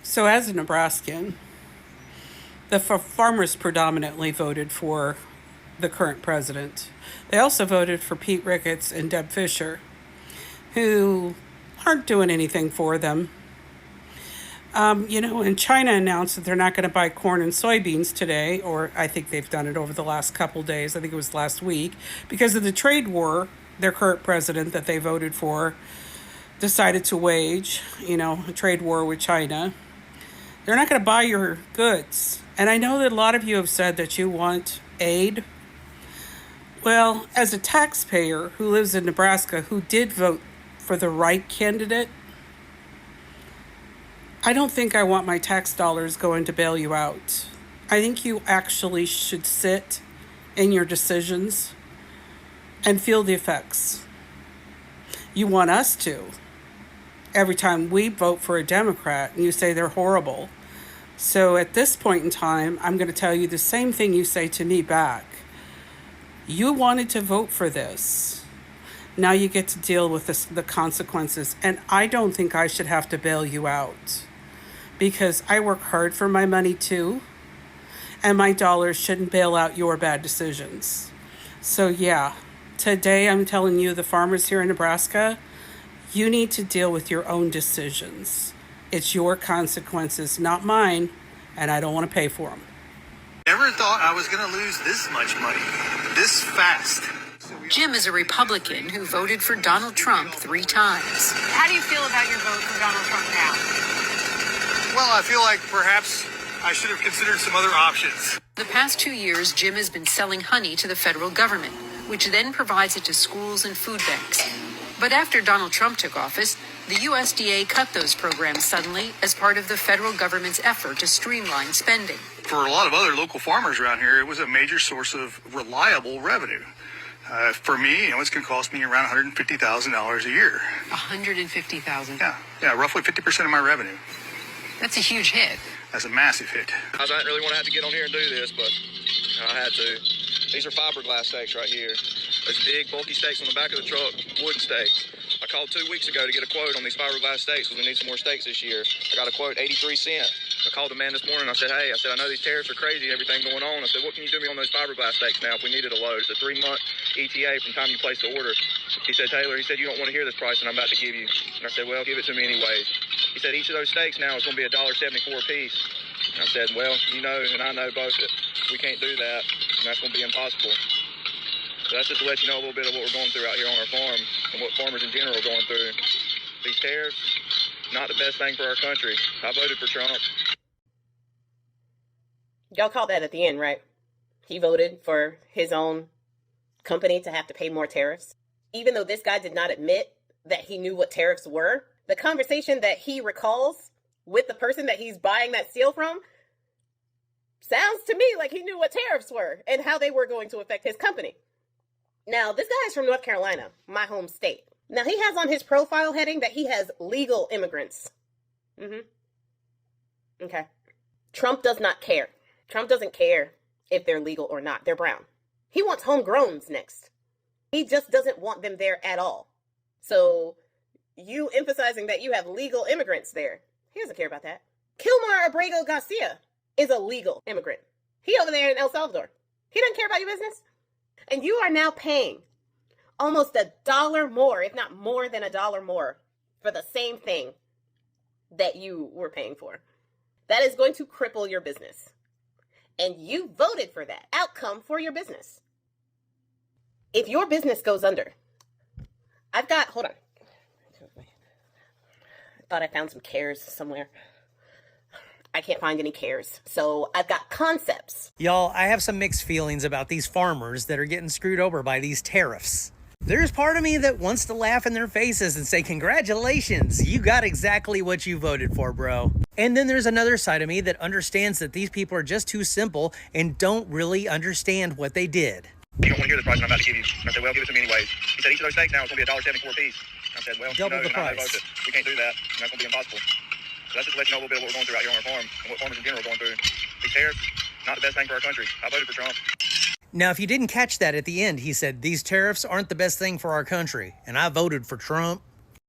So, as a Nebraskan, the farmers predominantly voted for the current president. They also voted for Pete Ricketts and Deb Fisher, who aren't doing anything for them. And China announced that they're not going to buy corn and soybeans today, or I think they've done it over the last couple days. I think it was last week, because of the trade war their current president that they voted for decided to wage, a trade war with China. They're not going to buy your goods. And I know that a lot of you have said that you want aid. Well, as a taxpayer who lives in Nebraska who did vote for the right candidate, I don't think I want my tax dollars going to bail you out. I think you actually should sit in your decisions and feel the effects. You want us to. Every time we vote for a Democrat and you say they're horrible. So at this point in time, I'm going to tell you the same thing you say to me back. You wanted to vote for this. Now you get to deal with the consequences. And I don't think I should have to bail you out, because I work hard for my money too, and my dollars shouldn't bail out your bad decisions. So yeah, today I'm telling you, the farmers here in Nebraska, you need to deal with your own decisions. It's your consequences, not mine, and I don't want to pay for them. Never thought I was going to lose this much money, this fast. Jim is a Republican who voted for Donald Trump 3 times. How do you feel about your vote for Donald Trump now? Well, I feel like perhaps I should have considered some other options. The past 2 years, Jim has been selling honey to the federal government, which then provides it to schools and food banks. But after Donald Trump took office, the USDA cut those programs suddenly as part of the federal government's effort to streamline spending. For a lot of other local farmers around here, it was a major source of reliable revenue. For me, it's going to cost me around $150,000 a year. $150,000? Yeah, roughly 50% of my revenue. That's a huge hit. That's a massive hit. I didn't really want to have to get on here and do this, but I had to. These are fiberglass stakes right here. Those big, bulky stakes on the back of the truck, wooden stakes. I called 2 weeks ago to get a quote on these fiberglass stakes because we need some more stakes this year. I got a quote, 83 cents. I called the man this morning. I said, hey, I know these tariffs are crazy, everything going on. I said, what can you do me on those fiberglass stakes now if we needed a load? It's a 3-month ETA from time you place the order. He said, Taylor, you don't want to hear this price that I'm about to give you. And I said, well, give it to me anyways. He said, each of those stakes now is going to be $1.74 a piece. And I said, well, and I know both that we can't do that, and that's going to be impossible. So that's just to let you know a little bit of what we're going through out here on our farm and what farmers in general are going through. These tariffs, not the best thing for our country. I voted for Trump. Y'all caught that at the end, right? He voted for his own company to have to pay more tariffs. Even though this guy did not admit that he knew what tariffs were, the conversation that he recalls with the person that he's buying that steel from sounds to me like he knew what tariffs were and how they were going to affect his company. Now, this guy is from North Carolina, my home state. Now, he has on his profile heading that he has legal immigrants. Okay. Trump does not care. Trump doesn't care if they're legal or not. They're brown. He wants homegrowns next. He just doesn't want them there at all. So you emphasizing that you have legal immigrants there, he doesn't care about that. Kilmar Abrego Garcia is a legal immigrant. He over there in El Salvador. He doesn't care about your business. And you are now paying almost $1 more, if not more than $1 more, for the same thing that you were paying for. That is going to cripple your business. And you voted for that outcome for your business. If your business goes under, hold on. I thought I found some cares somewhere. I can't find any cares. So I've got concepts. Y'all, I have some mixed feelings about these farmers that are getting screwed over by these tariffs. There's part of me that wants to laugh in their faces and say, congratulations, you got exactly what you voted for, bro. And then there's another side of me that understands that these people are just too simple and don't really understand what they did. You don't want to hear this price I'm about to give you. And I said, well, give it to me anyways. He said, each of those stakes now is going to be $1.74 a piece. I said, well, double the price. I know both that we can't do that, and that's going to be impossible. So that's just to let you know a little bit of what we're going through out here on our farm and what farmers in general are going through. These tariffs, not the best thing for our country. I voted for Trump. Now, if you didn't catch that at the end, he said, these tariffs aren't the best thing for our country, and I voted for Trump.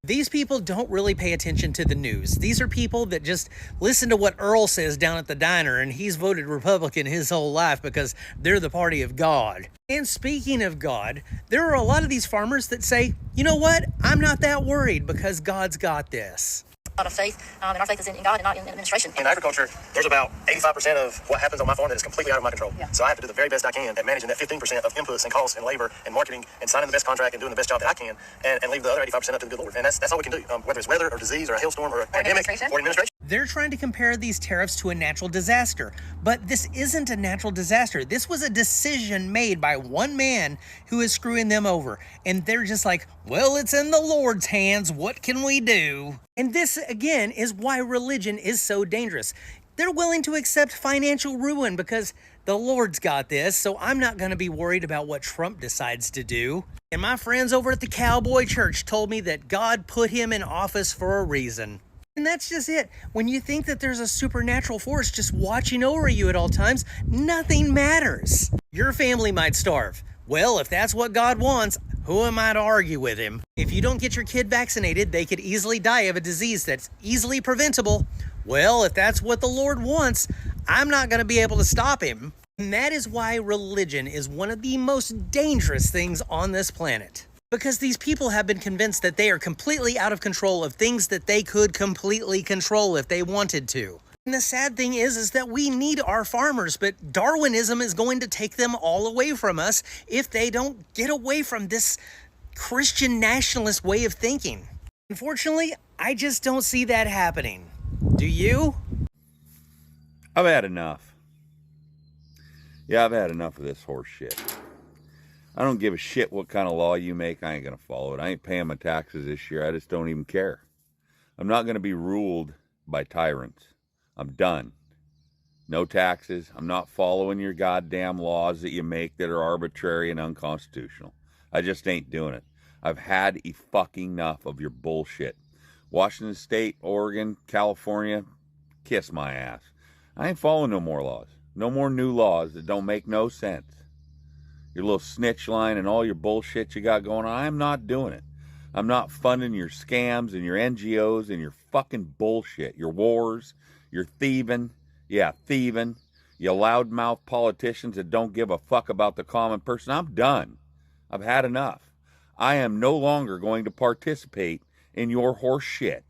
These people don't really pay attention to the news. These are people that just listen to what Earl says down at the diner, and he's voted Republican his whole life because they're the party of God. And speaking of God, there are a lot of these farmers that say, you know what, I'm not that worried because God's got this. Out of faith, and our faith is in God and not in administration. In agriculture, there's about 85% of what happens on my farm that is completely out of my control. Yeah. So I have to do the very best I can at managing that 15% of inputs and costs and labor and marketing and signing the best contract and doing the best job that I can, and leave the other 85% up to the good Lord. And that's all we can do, whether it's weather or disease or a hailstorm or a pandemic or administration. They're trying to compare these tariffs to a natural disaster, but this isn't a natural disaster. This was a decision made by one man who is screwing them over. And they're just like, well, it's in the Lord's hands. What can we do? And this, again, is why religion is so dangerous. They're willing to accept financial ruin because the Lord's got this, so I'm not going to be worried about what Trump decides to do. And my friends over at the Cowboy Church told me that God put him in office for a reason. And that's just it. When you think that there's a supernatural force just watching over you at all times, nothing matters. Your family might starve. Well, if that's what God wants, who am I to argue with him? If you don't get your kid vaccinated, they could easily die of a disease that's easily preventable. Well, if that's what the Lord wants, I'm not going to be able to stop him. And that is why religion is one of the most dangerous things on this planet. Because these people have been convinced that they are completely out of control of things that they could completely control if they wanted to. And the sad thing is that we need our farmers, but Darwinism is going to take them all away from us if they don't get away from this Christian nationalist way of thinking. Unfortunately, I just don't see that happening. Do you? I've had enough. Yeah, I've had enough of this horse shit. I don't give a shit what kind of law you make. I ain't going to follow it. I ain't paying my taxes this year. I just don't even care. I'm not going to be ruled by tyrants. I'm done. No taxes. I'm not following your goddamn laws that you make that are arbitrary and unconstitutional. I just ain't doing it. I've had fucking enough of your bullshit. Washington State, Oregon, California, kiss my ass. I ain't following no more laws. No more new laws that don't make no sense. Your little snitch line and all your bullshit you got going on, I'm not doing it. I'm not funding your scams and your NGOs and your fucking bullshit. Your wars, your thieving. Yeah, thieving. You loudmouth politicians that don't give a fuck about the common person. I'm done. I've had enough. I am no longer going to participate in your horse shit.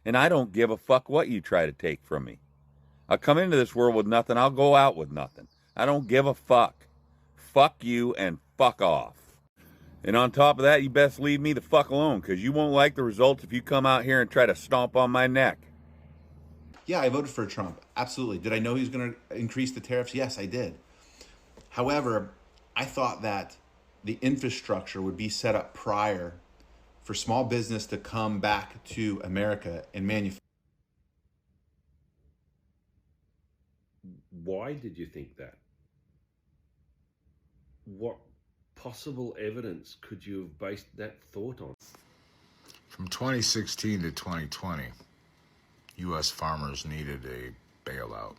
And I don't give a fuck what you try to take from me. I come into this world with nothing. I'll go out with nothing. I don't give a fuck. Fuck you and fuck off. And on top of that, you best leave me the fuck alone, because you won't like the results if you come out here and try to stomp on my neck. Yeah, I voted for Trump. Absolutely. Did I know he was going to increase the tariffs? Yes, I did. However, I thought that the infrastructure would be set up prior for small business to come back to America and manufacture. Why did you think that? What possible evidence could you have based that thought on? From 2016 to 2020, U.S. farmers needed a bailout.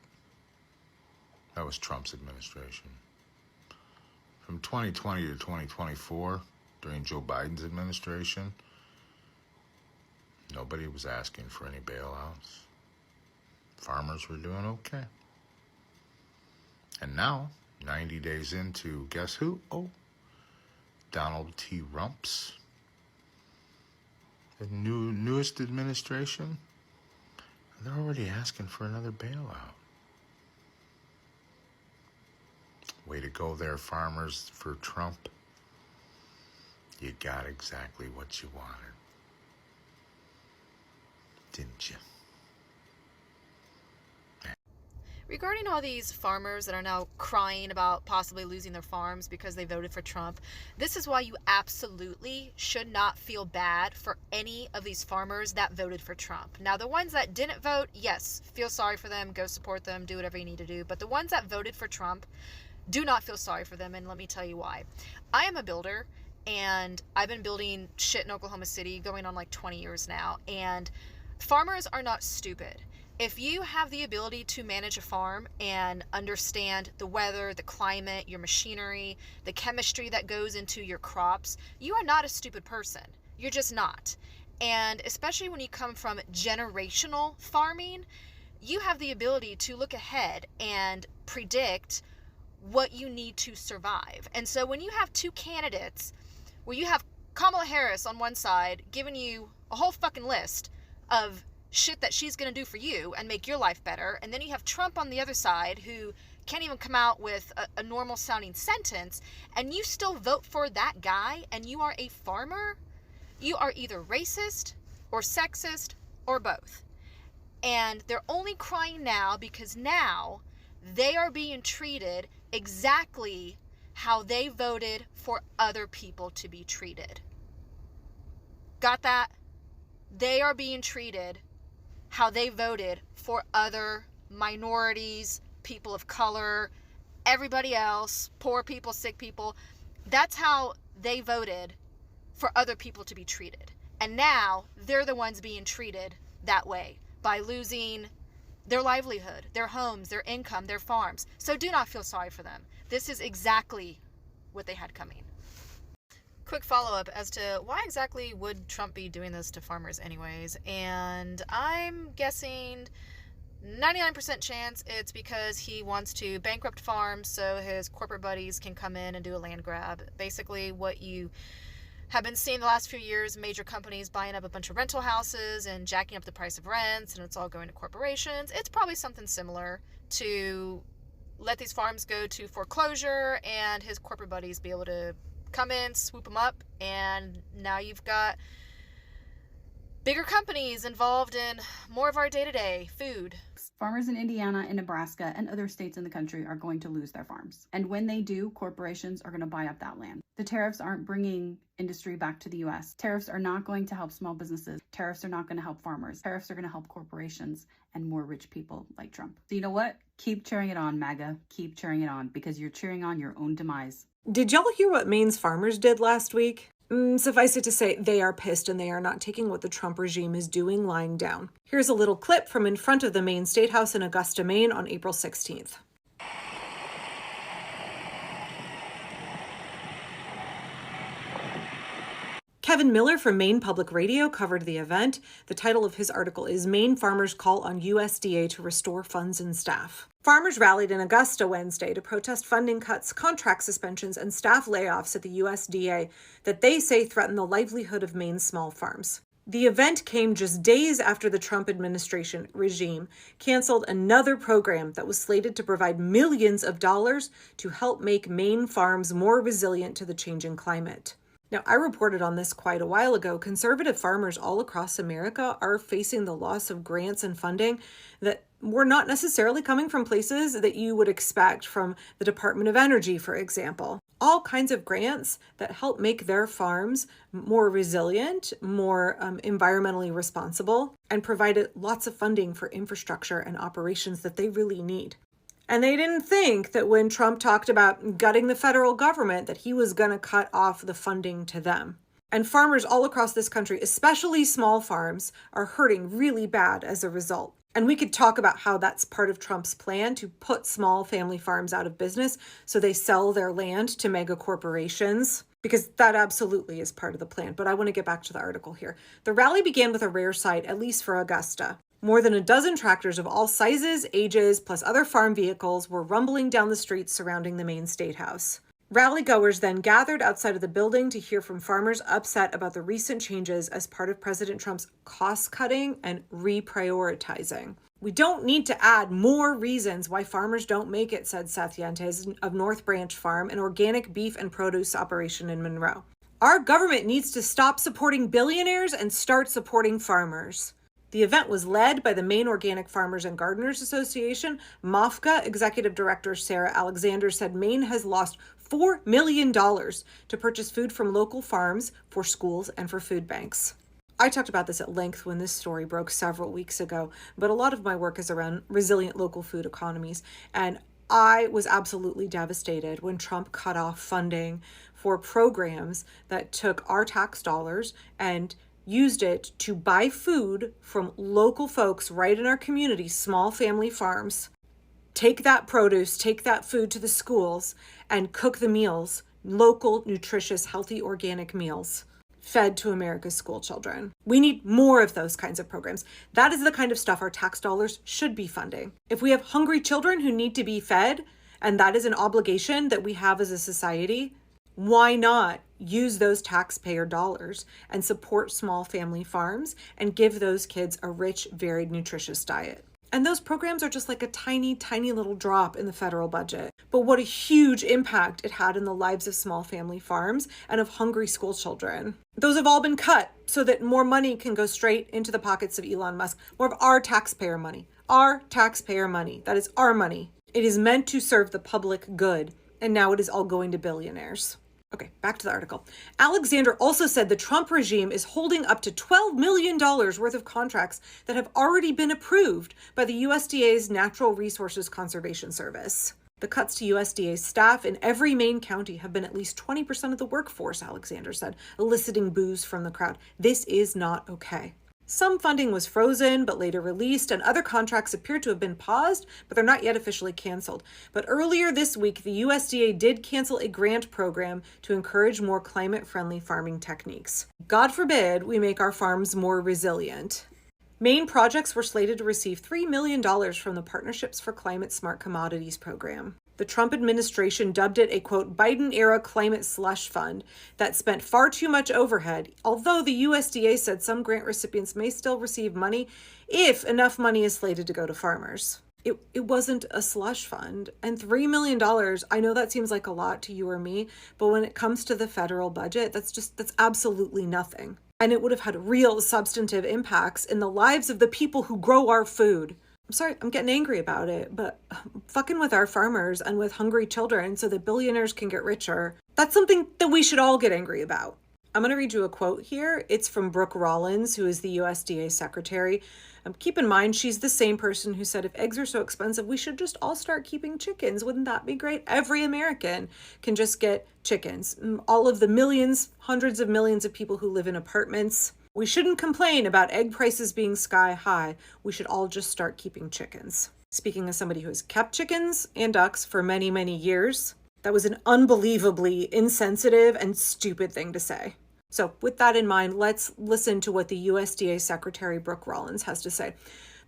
That was Trump's administration. From 2020 to 2024, during Joe Biden's administration, nobody was asking for any bailouts. Farmers were doing okay. And now, 90 days into, guess who? Oh, Donald T. Rumps. The newest administration, they're already asking for another bailout. Way to go there, farmers, for Trump. You got exactly what you wanted. Didn't you? Regarding all these farmers that are now crying about possibly losing their farms because they voted for Trump, this is why you absolutely should not feel bad for any of these farmers that voted for Trump. Now, the ones that didn't vote, yes, feel sorry for them, go support them, do whatever you need to do. But the ones that voted for Trump, do not feel sorry for them, and let me tell you why. I am a builder, and I've been building shit in Oklahoma City going on like 20 years now, and farmers are not stupid. If you have the ability to manage a farm and understand the weather, the climate, your machinery, the chemistry that goes into your crops, you are not a stupid person. You're just not. And especially when you come from generational farming, you have the ability to look ahead and predict what you need to survive. And so when you have two candidates where you have Kamala Harris on one side giving you a whole fucking list of shit that she's going to do for you and make your life better, and then you have Trump on the other side who can't even come out with a normal sounding sentence, and you still vote for that guy, and you are a farmer, you are either racist or sexist or both. And they're only crying now because now they are being treated exactly how they voted for other people to be treated. Got that? They are being treated how they voted for other minorities, people of color, everybody else, poor people, sick people. That's how they voted for other people to be treated. And now they're the ones being treated that way by losing their livelihood, their homes, their income, their farms. So do not feel sorry for them. This is exactly what they had coming. Quick follow-up as to why exactly would Trump be doing this to farmers anyways? And I'm guessing 99% chance it's because he wants to bankrupt farms so his corporate buddies can come in and do a land grab. Basically what you have been seeing the last few years, major companies buying up a bunch of rental houses and jacking up the price of rents, and it's all going to corporations. It's probably something similar to let these farms go to foreclosure and his corporate buddies be able to come in, swoop them up, and now you've got bigger companies involved in more of our day-to-day food. Farmers in Indiana and Nebraska and other states in the country are going to lose their farms. And when they do, corporations are going to buy up that land. The tariffs aren't bringing industry back to the U.S. Tariffs are not going to help small businesses. Tariffs are not going to help farmers. Tariffs are going to help corporations and more rich people like Trump. So you know what? Keep cheering it on, MAGA. Keep cheering it on, because you're cheering on your own demise. Did y'all hear what Maine's farmers did last week? Suffice it to say, they are pissed and they are not taking what the Trump regime is doing lying down. Here's a little clip from in front of the Maine State House in Augusta, Maine on April 16th. Kevin Miller from Maine Public Radio covered the event. The title of his article is "Maine Farmers Call on USDA to Restore Funds and Staff." Farmers rallied in Augusta Wednesday to protest funding cuts, contract suspensions, and staff layoffs at the USDA that they say threaten the livelihood of Maine's small farms. The event came just days after the Trump administration regime canceled another program that was slated to provide millions of dollars to help make Maine farms more resilient to the changing climate. Now, I reported on this quite a while ago. Conservative farmers all across America are facing the loss of grants and funding that were not necessarily coming from places that you would expect from the Department of Energy, for example. All kinds of grants that help make their farms more resilient, more environmentally responsible, and provided lots of funding for infrastructure and operations that they really need. And they didn't think that when Trump talked about gutting the federal government that he was going to cut off the funding to them. And farmers all across this country, especially small farms, are hurting really bad as a result. And we could talk about how that's part of Trump's plan to put small family farms out of business so they sell their land to mega corporations, because that absolutely is part of the plan. But I want to get back to the article here. The rally began with a rare sight, at least for Augusta. More than a dozen tractors of all sizes, ages, plus other farm vehicles were rumbling down the streets surrounding the Maine State House. Rally goers then gathered outside of the building to hear from farmers upset about the recent changes as part of President Trump's cost-cutting and reprioritizing. "We don't need to add more reasons why farmers don't make it," said Seth Yentes of North Branch Farm, an organic beef and produce operation in Monroe. "Our government needs to stop supporting billionaires and start supporting farmers." The event was led by the Maine Organic Farmers and Gardeners Association. MAFGA Executive Director Sarah Alexander said Maine has lost $4 million to purchase food from local farms for schools and for food banks. I talked about this at length when this story broke several weeks ago, but a lot of my work is around resilient local food economies, and I was absolutely devastated when Trump cut off funding for programs that took our tax dollars and used it to buy food from local folks right in our community, small family farms, take that produce, take that food to the schools, and cook the meals, local, nutritious, healthy, organic meals. fed to America's school children. We need more of those kinds of programs. That is the kind of stuff our tax dollars should be funding. If we have hungry children who need to be fed, and that is an obligation that we have as a society, why not use those taxpayer dollars and support small family farms and give those kids a rich, varied, nutritious diet? And those programs are just like a tiny, tiny little drop in the federal budget. But what a huge impact it had in the lives of small family farms and of hungry school children. Those have all been cut so that more money can go straight into the pockets of Elon Musk. More of our taxpayer money. Our taxpayer money. That is our money. It is meant to serve the public good. And now it is all going to billionaires. Okay, back to the article. Alexander also said the Trump regime is holding up to $12 million worth of contracts that have already been approved by the USDA's Natural Resources Conservation Service. The cuts to USDA staff in every Maine county have been at least 20% of the workforce, Alexander said, eliciting boos from the crowd. This is not okay. Some funding was frozen but later released, and other contracts appear to have been paused, but they're not yet officially canceled. But earlier this week, the USDA did cancel a grant program to encourage more climate-friendly farming techniques. God forbid we make our farms more resilient. Maine projects were slated to receive $3 million from the Partnerships for Climate Smart Commodities program. The Trump administration dubbed it a, quote, Biden-era climate slush fund that spent far too much overhead, although the USDA said some grant recipients may still receive money if enough money is slated to go to farmers. It wasn't a slush fund, and $3 million, I know that seems like a lot to you or me, but when it comes to the federal budget, that's absolutely nothing. And it would have had real substantive impacts in the lives of the people who grow our food. I'm sorry, I'm getting angry about it, but fucking with our farmers and with hungry children so that billionaires can get richer, that's something that we should all get angry about. I'm going to read you a quote here. It's from Brooke Rollins, who is the USDA secretary. Keep in mind, she's the same person who said if eggs are so expensive, we should just all start keeping chickens. Wouldn't that be great? Every American can just get chickens. All of the millions, hundreds of millions of people who live in apartments. We shouldn't complain about egg prices being sky high. We should all just start keeping chickens. Speaking as somebody who has kept chickens and ducks for many, many years, that was an unbelievably insensitive and stupid thing to say. So with that in mind, let's listen to what the USDA Secretary Brooke Rollins has to say.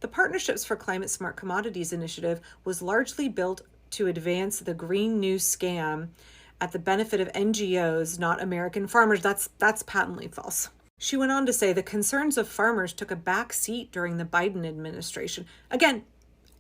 The Partnerships for Climate Smart Commodities initiative was largely built to advance the Green New Scam at the benefit of NGOs, not American farmers. That's patently false. She went on to say the concerns of farmers took a back seat during the Biden administration. Again,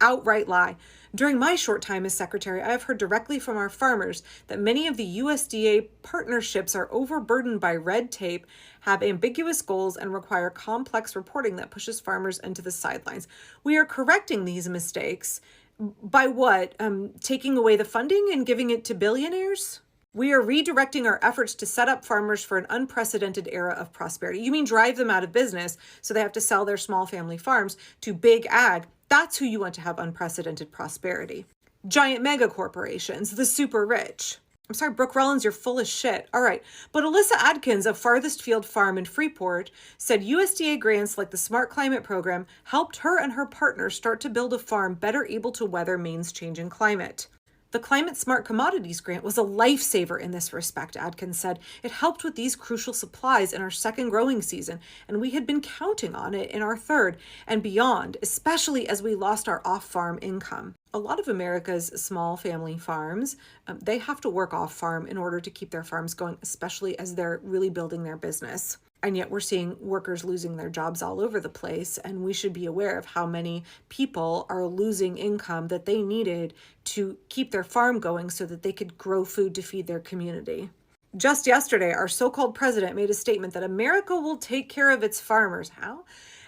outright lie. During my short time as secretary, I have heard directly from our farmers that many of the USDA partnerships are overburdened by red tape, have ambiguous goals, and require complex reporting that pushes farmers into the sidelines. We are correcting these mistakes by what? Taking away the funding and giving it to billionaires? We are redirecting our efforts to set up farmers for an unprecedented era of prosperity. You mean drive them out of business so they have to sell their small family farms to big ag? That's who you want to have unprecedented prosperity. Giant mega corporations, the super rich. I'm sorry, Brooke Rollins, you're full of shit. All right. But Alyssa Adkins of Farthest Field Farm in Freeport said USDA grants like the Smart Climate Program helped her and her partners start to build a farm better able to weather Maine's changing climate. The Climate Smart Commodities Grant was a lifesaver in this respect, Adkins said. It helped with these crucial supplies in our second growing season, and we had been counting on it in our third and beyond, especially as we lost our off-farm income. A lot of America's small family farms, they have to work off-farm in order to keep their farms going, especially as they're really building their business. And yet we're seeing workers losing their jobs all over the place, and we should be aware of how many people are losing income that they needed to keep their farm going so that they could grow food to feed their community. Just yesterday, our so-called president made a statement that America will take care of its farmers. How?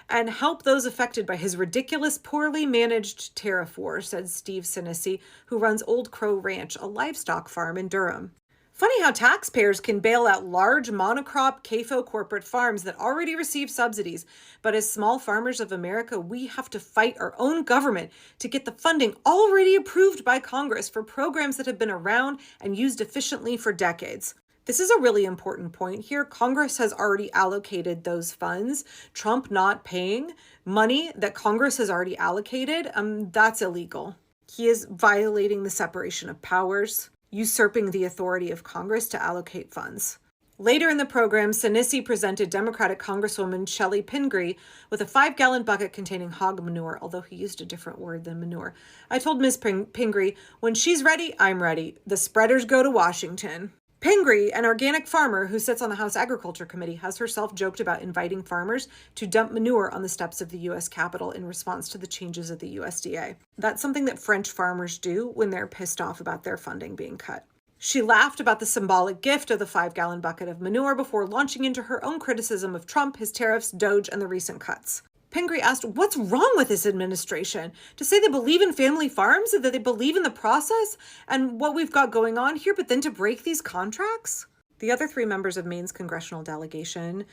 And help those affected by his ridiculous, poorly managed tariff war, said Steve Sinisi, who runs Old Crow Ranch, a livestock farm in Durham. Funny how taxpayers can bail out large monocrop CAFO corporate farms that already receive subsidies, but as small farmers of America, we have to fight our own government to get the funding already approved by Congress for programs that have been around and used efficiently for decades. This is a really important point here. Congress has already allocated those funds. Trump not paying money that Congress has already allocated, that's illegal. He is violating the separation of powers, usurping the authority of Congress to allocate funds. Later in the program, Sinisi presented Democratic Congresswoman Shelley Pingree with a 5-gallon bucket containing hog manure, although he used a different word than manure. I told Ms. Pingree, when she's ready, I'm ready. The spreaders go to Washington. Pingree, an organic farmer who sits on the House Agriculture Committee, has herself joked about inviting farmers to dump manure on the steps of the U.S. Capitol in response to the changes at the USDA. That's something that French farmers do when they're pissed off about their funding being cut. She laughed about the symbolic gift of the 5-gallon bucket of manure before launching into her own criticism of Trump, his tariffs, Doge, and the recent cuts. Pingree asked, what's wrong with this administration? To say they believe in family farms, that they believe in the process and what we've got going on here, but then to break these contracts? The other 3 members of Maine's congressional delegation,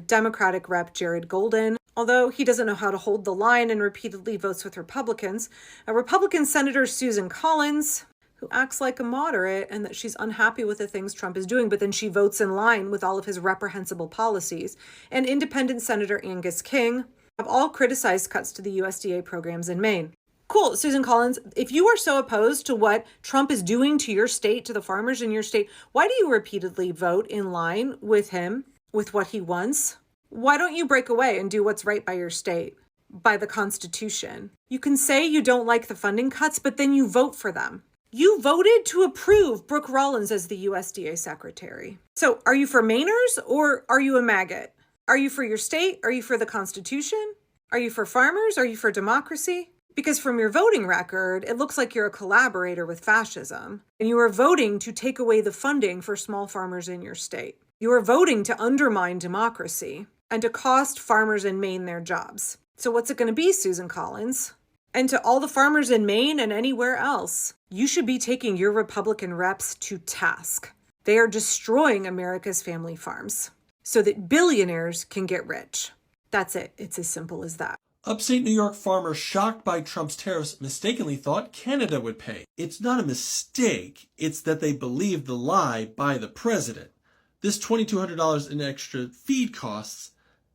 Democratic Rep. Jared Golden, although he doesn't know how to hold the line and repeatedly votes with Republicans, Republican Senator Susan Collins, who acts like a moderate and that she's unhappy with the things Trump is doing, but then she votes in line with all of his reprehensible policies, and Independent Senator Angus King have all criticized cuts to the USDA programs in Maine. Cool, Susan Collins, if you are so opposed to what Trump is doing to your state, to the farmers in your state, why do you repeatedly vote in line with him, with what he wants? Why don't you break away and do what's right by your state, by the Constitution? You can say you don't like the funding cuts, but then you vote for them. You voted to approve Brooke Rollins as the USDA secretary. So are you for Mainers or are you a MAGA? Are you for your state? Are you for the Constitution? Are you for farmers? Are you for democracy? Because from your voting record, it looks like you're a collaborator with fascism, and you are voting to take away the funding for small farmers in your state. You are voting to undermine democracy and to cost farmers in Maine their jobs. So what's it going to be, Susan Collins? And to all the farmers in Maine and anywhere else, you should be taking your Republican reps to task. They are destroying America's family farms so that billionaires can get rich. That's it. It's as simple as that. Upstate New York farmers shocked by Trump's tariffs mistakenly thought Canada would pay. It's not a mistake. It's that they believed the lie by the president. This $2,200 in extra feed costs,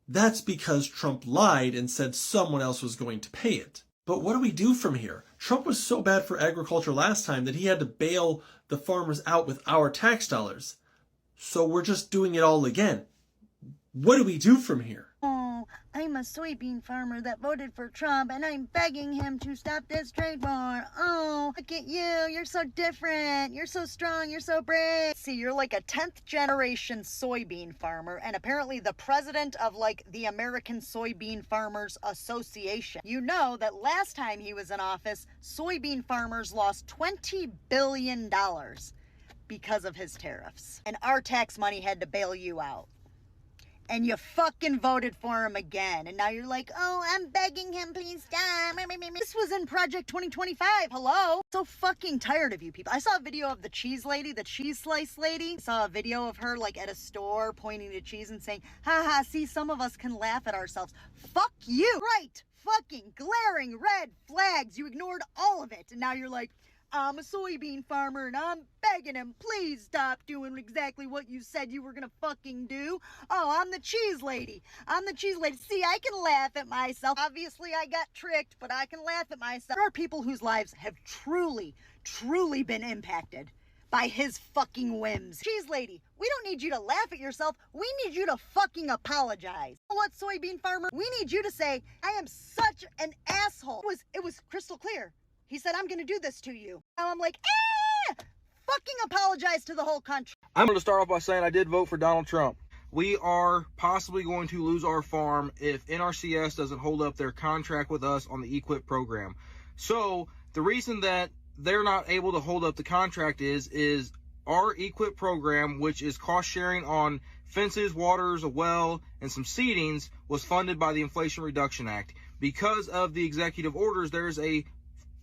that's because Trump lied and said someone else was going to pay it. But what do we do from here? Trump was so bad for agriculture last time that he had to bail the farmers out with our tax dollars. So we're just doing it all again. What do we do from here? Oh, I'm a soybean farmer that voted for Trump, and I'm begging him to stop this trade war. Oh, look at you. You're so different. You're so strong. You're so brave. See, you're like a 10th generation soybean farmer, and apparently the president of like the American Soybean Farmers Association. You know that last time he was in office, soybean farmers lost $20 billion because of his tariffs. And our tax money had to bail you out. And you fucking voted for him again. And now you're like, oh, I'm begging him, please stop. This was in Project 2025. Hello? So fucking tired of you people. I saw a video of the cheese lady, the cheese slice lady. I saw a video of her like at a store pointing to cheese and saying, haha, see, some of us can laugh at ourselves. Fuck you. Right. Fucking glaring red flags. You ignored all of it. And now you're like, I'm a soybean farmer and I'm begging him, please stop doing exactly what you said you were gonna fucking do. Oh, I'm the cheese lady. I'm the cheese lady. See, I can laugh at myself. Obviously, I got tricked, but I can laugh at myself. There are people whose lives have truly been impacted by his fucking whims. Cheese lady, we don't need you to laugh at yourself. We need you to fucking apologize. What, soybean farmer? We need you to say, I am such an asshole. It was crystal clear. He said, I'm going to do this to you. Now I'm like, fucking apologize to the whole country. I'm going to start off by saying I did vote for Donald Trump. We are possibly going to lose our farm if NRCS doesn't hold up their contract with us on the EQIP program. So the reason that they're not able to hold up the contract is our EQIP program, which is cost sharing on fences, waters, a well, and some seedings, was funded by the Inflation Reduction Act. Because of the executive orders, there's a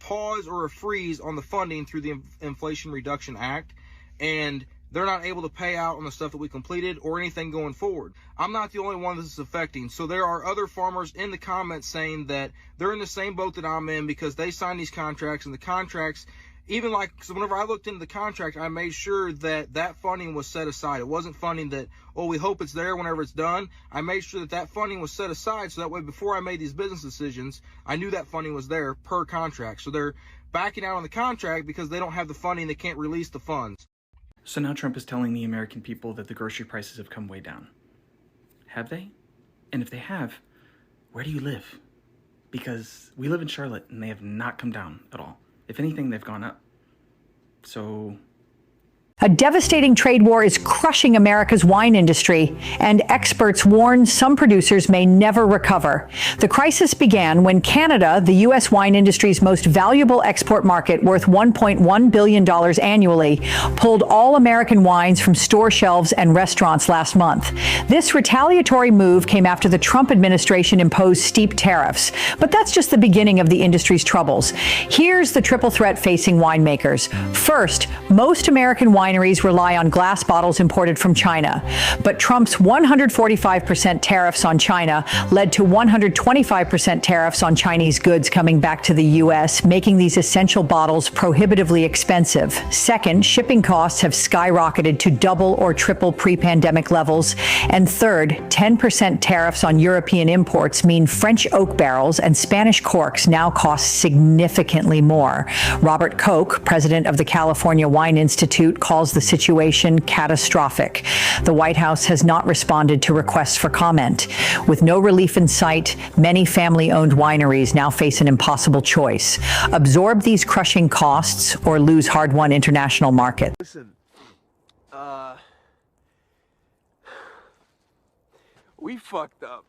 pause or a freeze on the funding through the Inflation Reduction Act, and they're not able to pay out on the stuff that we completed or anything going forward. I'm not the only one this is affecting. So there are other farmers in the comments saying that they're in the same boat that I'm in because they signed these contracts, and the contracts, even like, so whenever I looked into the contract, I made sure that that funding was set aside. It wasn't funding that, oh, we hope it's there whenever it's done. I made sure that that funding was set aside so that way before I made these business decisions, I knew that funding was there per contract. So they're backing out on the contract because they don't have the funding. They can't release the funds. So now Trump is telling the American people that the grocery prices have come way down. Have they? And if they have, where do you live? Because we live in Charlotte and they have not come down at all. If anything, they've gone up. So A devastating trade war is crushing America's wine industry, and experts warn some producers may never recover. The crisis began when Canada, the U.S. wine industry's most valuable export market, worth $1.1 billion annually, pulled all American wines from store shelves and restaurants last month. This retaliatory move came after the Trump administration imposed steep tariffs. But that's just the beginning of the industry's troubles. Here's the triple threat facing winemakers. First, most American wineries rely on glass bottles imported from China. But Trump's 145% tariffs on China led to 125% tariffs on Chinese goods coming back to the U.S., making these essential bottles prohibitively expensive. Second, shipping costs have skyrocketed to double or triple pre-pandemic levels. And third, 10% tariffs on European imports mean French oak barrels and Spanish corks now cost significantly more. Robert Koch, president of the California Wine Institute, calls the situation catastrophic. The White House has not responded to requests for comment. With no relief in sight, many family-owned wineries now face an impossible choice: absorb these crushing costs or lose hard-won international markets. Listen, we fucked up.